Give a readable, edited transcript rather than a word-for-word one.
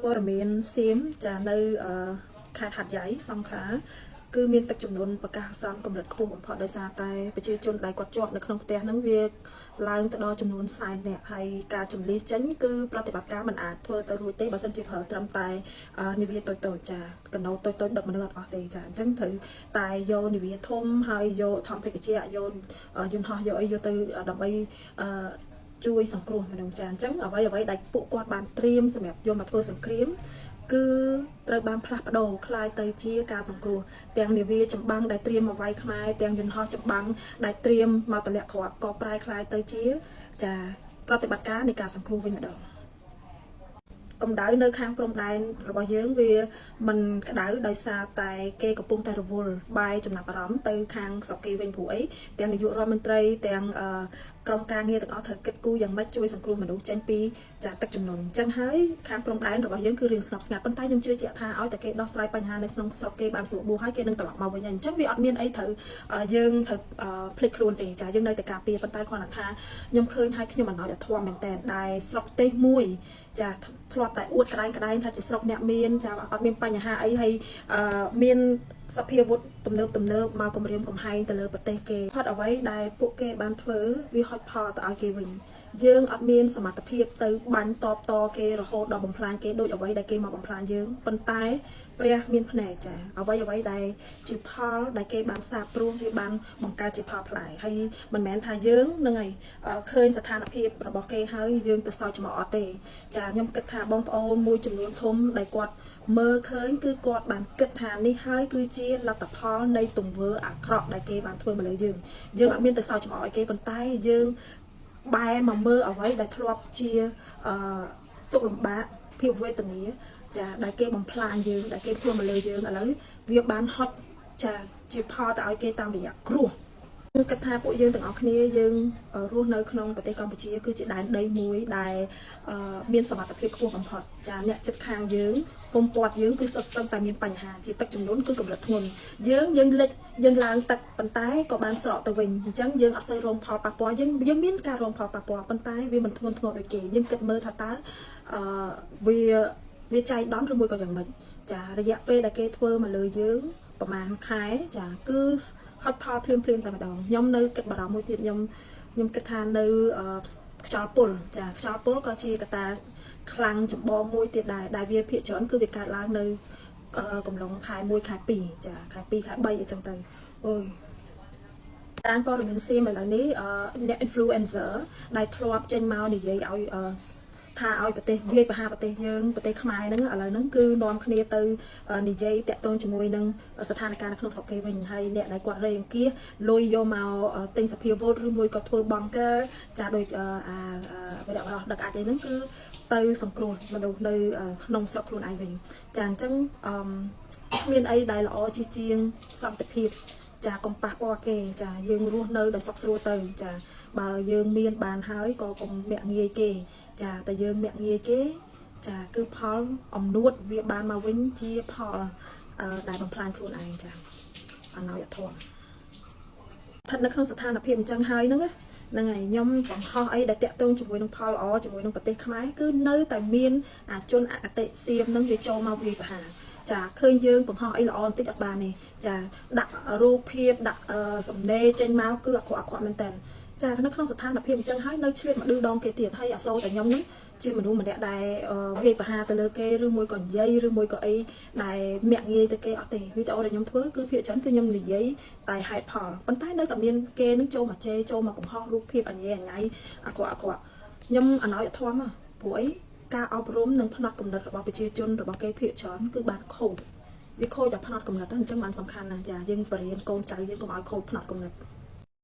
ព័ត៌មានសៀមចានៅខេត្តហាត់ใหญ่សង្ខេគឺមានទឹកចំនួនប្រកាសសំកម្រិតខ្ពស់បំផុតដោយសារតែប្រជាជនដែលគាត់ជាប់នៅក្នុងផ្ទះហ្នឹងវាឡើងទៅដល់ចំនួន40នាក់ហើយការចម្លៀសចេញគឺប្រតិបត្តិការមិនអាចធ្វើទៅរួចទេបើសិនជាប្រើត្រឹមតែនាវាតូចៗចាកណូតតូចៗដឹកមនុស្សអត់អស់ទេចាអញ្ចឹងត្រូវតែយកនាវាធំហើយយកធម្មភេកជ្ជៈយកយន្តហោះយកអីយកទៅដើម្បីជួយសង្គ្រោះមនុស្សចាអញ្ចឹងអ្វីដែលពួកគាត់បានត្រៀមសម្រាប់យកមកធ្វើសង្គ្រាមគឺត្រូវបានផ្លាស់ប្ដូរคล้ายទៅជាការសង្គ្រោះទាំងនាវាចម្បាំងដែលត្រៀមមកវាយខ្មែរទាំងយន្តហោះចម្បាំងដែលត្រៀមមកទម្លាក់គ្រាប់ក៏ប្រែคล้ายទៅជាចាប្រតិបត្តិការនៃការសង្គ្រោះវិញម្ដងកម្ដៅនៅខាងព្រំដែនរបស់យើងវាមិនក្តៅដោយសារតែគេកំពុងតែរវល់បែរចំណាប់អារម្មណ៍ទៅខាងស្រុកគេវិញព្រោះអីទាំងនាយករដ្ឋមន្ត្រីទាំងក្រុមការងារទាំងអស់ត្រូវគិតគូរយ៉ាងម៉េចជួយសង្គ្រោះមនុស្សចេញពីចាទឹកជំនន់អញ្ចឹងហើយខាងព្រំដែនរបស់យើងគឺរៀងស្ងប់ស្ងាត់ប៉ុន្តែខ្ញុំជឿជាក់ថាឲ្យតែគេដោះស្រាយបញ្ហានៅក្នុងស្រុកគេបានស្រួលបួសហើយគេនឹងត្រឡប់មកវិញអញ្ចឹងវាអត់មានអីត្រូវយើងត្រូវភ្លេចខ្លួនទេចាយើងនៅតែការពារប៉ុន្តែគ្រាន់តែថាខ្ញុំឃើញហើយខ្ញុំអណោចអធមមែនតើដែលស្រុកទេសមួយចាធ្លាប់តែអួតក្តែងថាជាស្រុកអ្នកមានចាអត់មានបញ្ហាអីហើយមានសភាវុធទំនើបមកគម្រាមកំហែងទៅលើប្រទេសគេផុតអ្វីដែលពួកគេបានធ្វើវាហុចផលទៅឲ្យគេវិញយើងអត់មានសមត្ថភាពទៅបាញ់តបតគេរហូតដល់បំផ្លាញគេដូចអ្វីដែលគេមកបំផ្លាញយើងប៉ុន្តែព្រះមានភ្នែកចាអ្វីដែលជាផលដែលគេបានសាបព្រោះវាបានបង្កើតជាផលផ្លែហើយមិនមែនថាយើងនឹងឯងឃើញស្ថានភាពរបស់គេហើយយើងទៅសោកច្រមុះអត់ទេចាខ្ញុំគិតថាបងប្អូនមួយចំនួនធំដែលគាត់មើលឃើញគឺគាត់បានគិតថានេះហើយគឺជាលទ្ធផលនៃទង្វើអាក្រក់ដែលគេបានធ្វើមកលើយើងអត់មានទៅសោកច្រមុះឲ្យគេប៉ុន្តែយើងបែរមកមើលអ្វីដែលធ្លាប់ជាទុក្ខលំបាកភាពវេទនាចាដែលគេបំផ្លាញយើងដែលគេធ្វើមកលើយើងឥឡូវវាបានហត់ចាជាផលទៅឲ្យគេតាមរយៈគ្រោះគិតថាពួកយើងទាំងអស់គ្នាយើងរស់នៅក្នុងប្រទេសកម្ពុជាគឺជាដែនដីមួយដែលមានសមត្ថភាពខ្ពស់បំផុតចាអ្នកចិត្តខាងយើងពុំពាត់យើងគឺសុទ្ធសឹងតែមានបញ្ហាជាទឹកចំនួនគឺកម្រិតធ្ងន់យើងលិចយើងឡើងទឹកប៉ុន្តែក៏បានស្រកទៅវិញអញ្ចឹងយើងអត់សូវរងផលប៉ះពាល់យើងមានការរងផលប៉ះពាល់ប៉ុន្តែវាមិនធ្ងន់ធ្ងរដូចគេយើងគិតមើលថាតើវាចៃដន្យឬមួយក៏យ៉ាងម៉េចចារយៈពេលដែលគេធ្វើមកលើយើងប្រហែលខែចាគឺហត់ផលភ្លាមតែម្ដងខ្ញុំនៅគិតបារម្ភមួយទៀតខ្ញុំគិតថានៅខ្យល់ពុលចាខ្យល់ពុលក៏ជាកត្តាខ្លាំងចម្បងមួយទៀតដែលវាភាគច្រើនគឺវាកើតឡើងនៅកំឡុងខែ1ខែ2ចាខែ2ខែ3អញ្ចឹងទៅអូយតាមព័ត៌មានសៀមឥឡូវនេះអ្នក influencer ដែលធ្លាប់ចេញមកនិយាយឲ្យថាឲ្យប្រទេសវាយប្រហារប្រទេសយើងប្រទេសខ្មែរហ្នឹងឥឡូវហ្នឹងគឺនាំគ្នាទៅនិយាយតាក់ទងជាមួយនឹងស្ថានភាពនៅក្នុងស្រុកគេវិញហើយអ្នកដែលគាត់រៃអង្គាសលុយយកមកទិញសភាវុធឬមួយក៏ធ្វើ bunker ចាដូចវីដេអូដឹកអាចអីហ្នឹងគឺទៅសង្គ្រោះមនុស្សនៅក្នុងស្រុកខ្លួនឯងវិញចាអញ្ចឹងគ្មានអីដែលល្អជាងសន្តិភាពចាកុំប៉ះពាល់គេចាយើងរស់នៅដោយសុខស្រួលទៅចាបើយើងមានបានហើយក៏កុំមាក់ងាយគេចាតែយើងមាក់ងាយគេចាគឺផលអំនួតវាបានមកវិញជាផលដែលបំផ្លាញខ្លួនឯងចាអណោចធម៌ស្ថិតនៅក្នុងស្ថានភាពអញ្ចឹងហើយហ្នឹងហើយខ្ញុំបង្ហោះអីដែលតាក់ទងជាមួយនឹងផលល្អជាមួយនឹងប្រទេសខ្មែរគឺនៅតែមានអាជនអកតេសៀមនឹងវាចូលមកវាយប្រហារចាឃើញយើងបង្ហោះអីល្អបន្តិចអត់បានទេចាដាក់រូបភាពដាក់សំណេរចេញមកគឺអាក្រក់មែនតើចានៅក្នុងស្ថានភាពអញ្ចឹងហើយនៅឆ្លៀតមកឌឺដងគេទៀតហើយអាសូរតែខ្ញុំហ្នឹងជាមនុស្សម្នាក់ដែលវាយប្រហារទៅលើគេឬមួយក៏និយាយឬមួយក៏អីដែលមាក់ងាយទៅគេអត់ទេវីដេអូដែលខ្ញុំធ្វើគឺភាគច្រើនគឺខ្ញុំនិយាយតែហេតុផលប៉ុន្តែនៅតែមានគេនឹងចូលមកជេរចូលមកបង្ហោះរូបភាពអញ្ញៃអាក្រក់ខ្ញុំអណោចធម៌ព្រោះអីការអប់រំនិងផ្នត់គំនិតរបស់ប្រជាជនរបស់គេភាគច្រើនគឺបានខូចវាខូចតែផ្នត់គំនិតអញ្ចឹងបានសំខាន់ណាស់ចាយើងបរៀនកូនចៅយើងកុំឲ្យខូចផ្នត់គំនិត